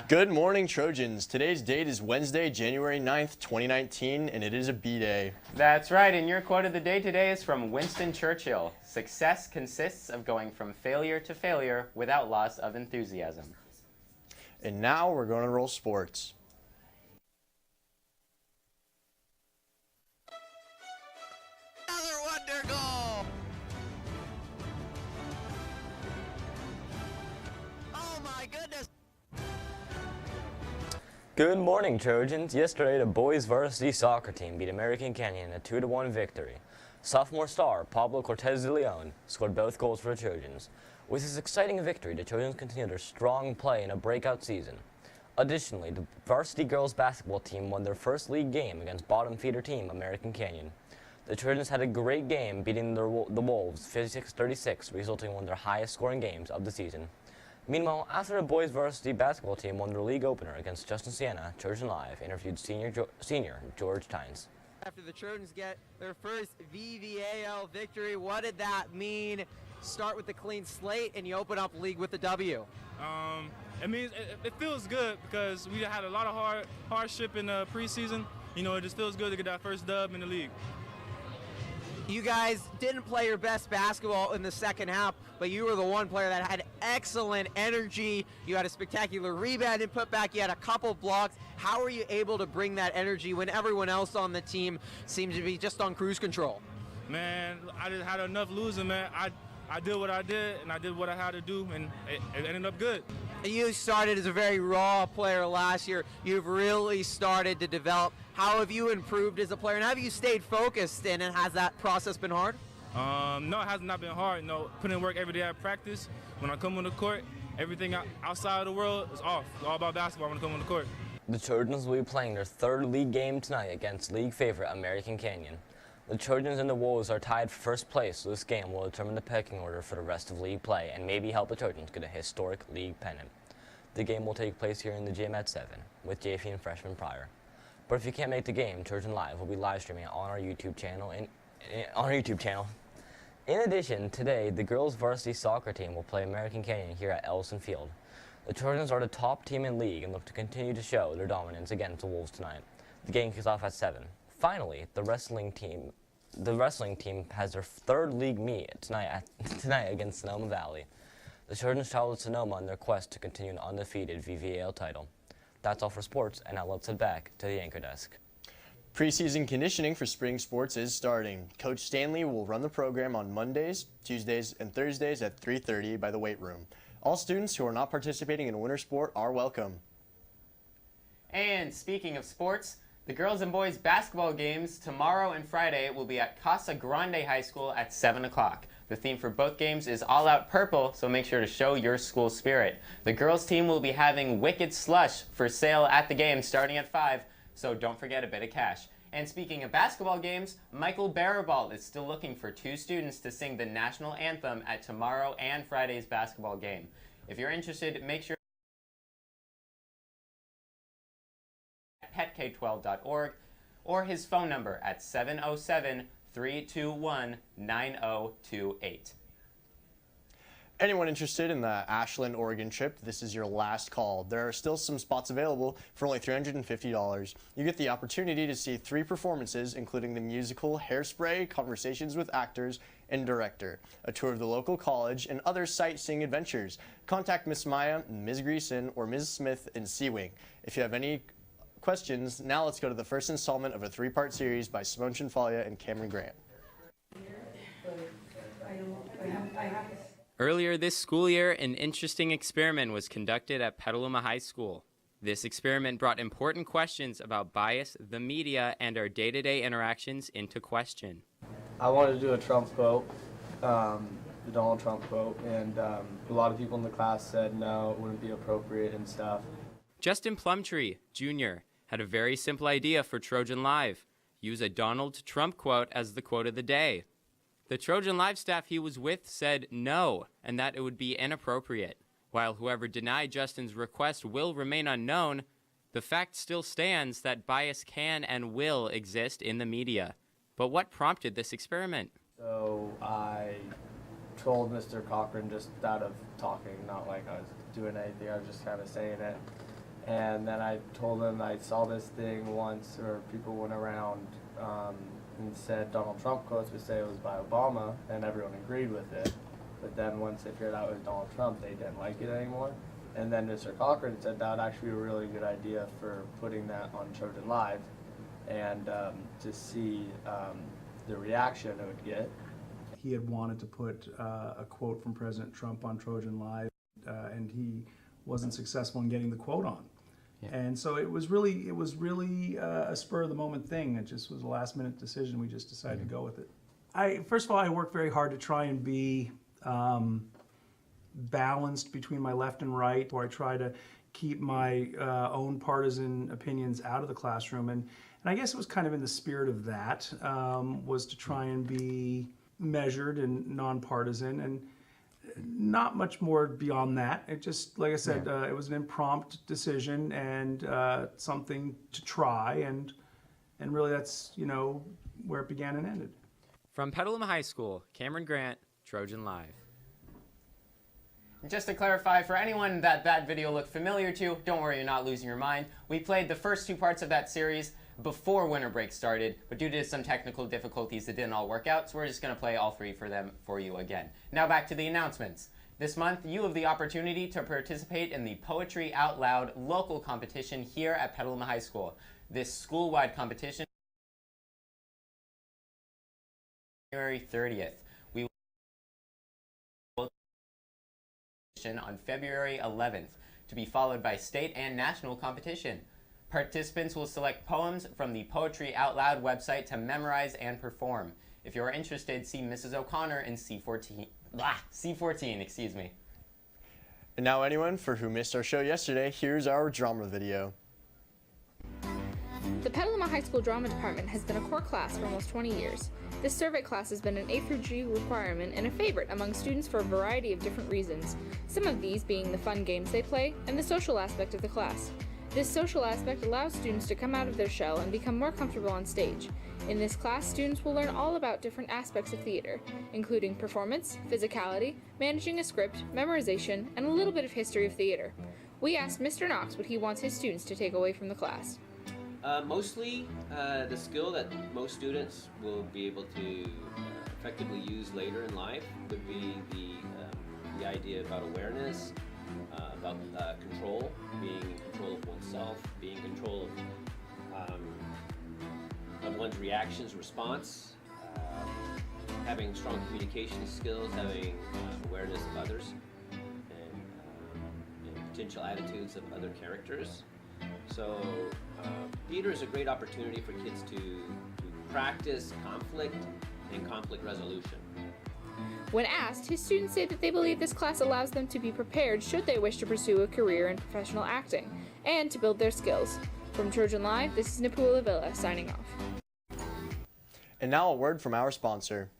Good morning, Trojans. Today's date is Wednesday, January 9th, 2019, and it is a B-Day. That's right, and your quote of the day today is from Winston Churchill. Success consists of going from failure to failure without loss of enthusiasm. And now we're going to roll sports. Another wonder goal! Oh my goodness! Good morning, Trojans. Yesterday, the boys varsity soccer team beat American Canyon in a 2-1 victory. Sophomore star Pablo Cortez de Leon scored both goals for the Trojans. With this exciting victory, the Trojans continue their strong play in a breakout season. Additionally, the varsity girls basketball team won their first league game against bottom feeder team American Canyon. The Trojans had a great game, beating the Wolves 56-36, resulting in one of their highest scoring games of the season. Meanwhile, after the boys varsity basketball team won their league opener against Justin Siena, Trojan Live interviewed senior George Tynes. After the Trojans get their first VVAL victory, what did that mean? Start with the clean slate and you open up league with the W. It means it feels good because we had a lot of hardship in the preseason. You know, it just feels good to get that first dub in the league. You guys didn't play your best basketball in the second half, but you were the one player that had excellent energy. You had a spectacular rebound and putback. You had a couple blocks. How were you able to bring that energy when everyone else on the team seemed to be just on cruise control? Man, I just had enough losing, man. I did what I did, and I did what I had to do, and it ended up good. You started as a very raw player last year. You've really started to develop. How have you improved as a player, and have you stayed focused, and has that process been hard? No, it has not been hard. You know, putting in work every day at practice. When I come on the court, everything outside of the world is off. It's all about basketball when I come on the court. The Trojans will be playing their third league game tonight against league favorite American Canyon. The Trojans and the Wolves are tied for first place, so this game will determine the pecking order for the rest of league play and maybe help the Trojans get a historic league pennant. The game will take place here in the gym at 7 with JV and freshman Pryor. But if you can't make the game, Trojan Live will be live streaming on our YouTube channel. In addition, today the girls varsity soccer team will play American Canyon here at Ellison Field. The Trojans are the top team in league and look to continue to show their dominance against the Wolves tonight. The game kicks off at 7. Finally, the wrestling team has their third league meet tonight against Sonoma Valley. The Trojans travel to Sonoma on their quest to continue an undefeated VVAL title. That's all for sports, and now let's head back to the anchor desk. Preseason conditioning for spring sports is starting. Coach Stanley will run the program on Mondays, Tuesdays, and Thursdays at 3:30 by the weight room. All students who are not participating in winter sport are welcome. And speaking of sports, the girls and boys basketball games tomorrow and Friday will be at Casa Grande High School at 7 o'clock. The theme for both games is All Out Purple, so make sure to show your school spirit. The girls team will be having Wicked Slush for sale at the game starting at 5, so don't forget a bit of cash. And speaking of basketball games, Michael Barabalt is still looking for 2 students to sing the national anthem at tomorrow and Friday's basketball game. If you're interested, make sure at petk12.org or his phone number at 707-321-9028. Anyone interested in the Ashland, Oregon trip, this is your last call. There are still some spots available for only $350. You get the opportunity to see 3 performances, including the musical Hairspray, conversations with actors and director, a tour of the local college, and other sightseeing adventures. Contact Miss Maya, Ms. Greason, or Ms. Smith in C-Wing. If you have any questions, now let's go to the first installment of a 3-part series by Simone Chinfalia and Kameron Grant. Earlier this school year, an interesting experiment was conducted at Petaluma High School. This experiment brought important questions about bias, the media, and our day-to-day interactions into question. I wanted to do a Trump quote, the Donald Trump quote, and a lot of people in the class said no, it wouldn't be appropriate and stuff. Justin Plumtree, Jr., had a very simple idea for Trojan Live. Use a Donald Trump quote as the quote of the day. The Trojan Live staff he was with said no, and that it would be inappropriate. While whoever denied Justin's request will remain unknown, the fact still stands that bias can and will exist in the media. But what prompted this experiment? So I told Mr. Cochran just out of talking, not like I was doing anything, I was just kind of saying it. And then I told him I saw this thing once where people went around and said Donald Trump quotes would say it was by Obama, and everyone agreed with it. But then once they figured out it was Donald Trump, they didn't like it anymore. And then Mr. Cochran said that would actually be a really good idea for putting that on Trojan Live, and to see the reaction it would get. He had wanted to put a quote from President Trump on Trojan Live, and he wasn't successful in getting the quote on. Yeah. And so it was really a spur of the moment thing. It just was a last minute decision. We just decided to go with it. First of all, I work very hard to try and be balanced between my left and right, where I try to keep my own partisan opinions out of the classroom. And I guess it was kind of in the spirit of that, was to try and be measured and nonpartisan, and not much more beyond that. It just, like I said, it was an impromptu decision and something to try, and really that's, you know, where it began and ended. From Petaluma High School, Kameron Grant, Trojan Live. Just to clarify, for anyone that video looked familiar to, don't worry, you're not losing your mind. We played the first two parts of that series before winter break started, but due to some technical difficulties, it didn't all work out, so we're just going to play all three for you again. Now back to the announcements. This month, you have the opportunity to participate in the Poetry Out Loud local competition here at Petaluma High School. This school-wide competition February 30th. We will on February 11th, to be followed by state and national competition. Participants will select poems from the Poetry Out Loud website to memorize and perform. If you are interested, see Mrs. O'Connor in C14, excuse me. And now anyone for who missed our show yesterday, here's our drama video. The Petaluma High School Drama Department has been a core class for almost 20 years. This survey class has been an A through G requirement and a favorite among students for a variety of different reasons, some of these being the fun games they play and the social aspect of the class. This social aspect allows students to come out of their shell and become more comfortable on stage. In this class, students will learn all about different aspects of theater, including performance, physicality, managing a script, memorization, and a little bit of history of theater. We asked Mr. Knox what he wants his students to take away from the class. Mostly the skill that most students will be able to effectively use later in life would be the idea about awareness, about control, being in control of oneself, being in control of one's reactions, response, having strong communication skills, having awareness of others, and potential attitudes of other characters. So theater is a great opportunity for kids to practice conflict and conflict resolution. When asked, his students say that they believe this class allows them to be prepared should they wish to pursue a career in professional acting, and to build their skills. From Trojan Live, this is Napua Lavilla signing off. And now a word from our sponsor.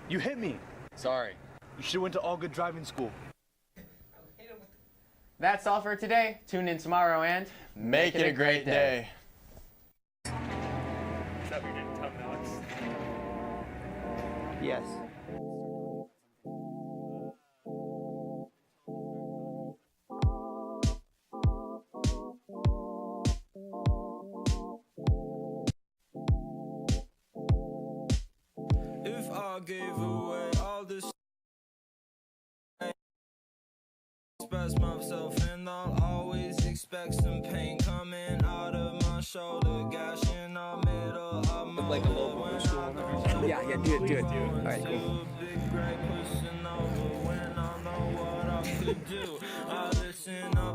You hit me. Sorry. You should have went to All Good Driving School. That's all for today. Tune in tomorrow and make it a great day. Is that what you didn't tell Knox? Yes. If I gave away all this, express myself, and I'll always expect some pain coming out of my shoulder, gashing the middle of my like a local school. Yeah, do it. All right, cool. Big, great, pushing over when I know what I could do. I listen up.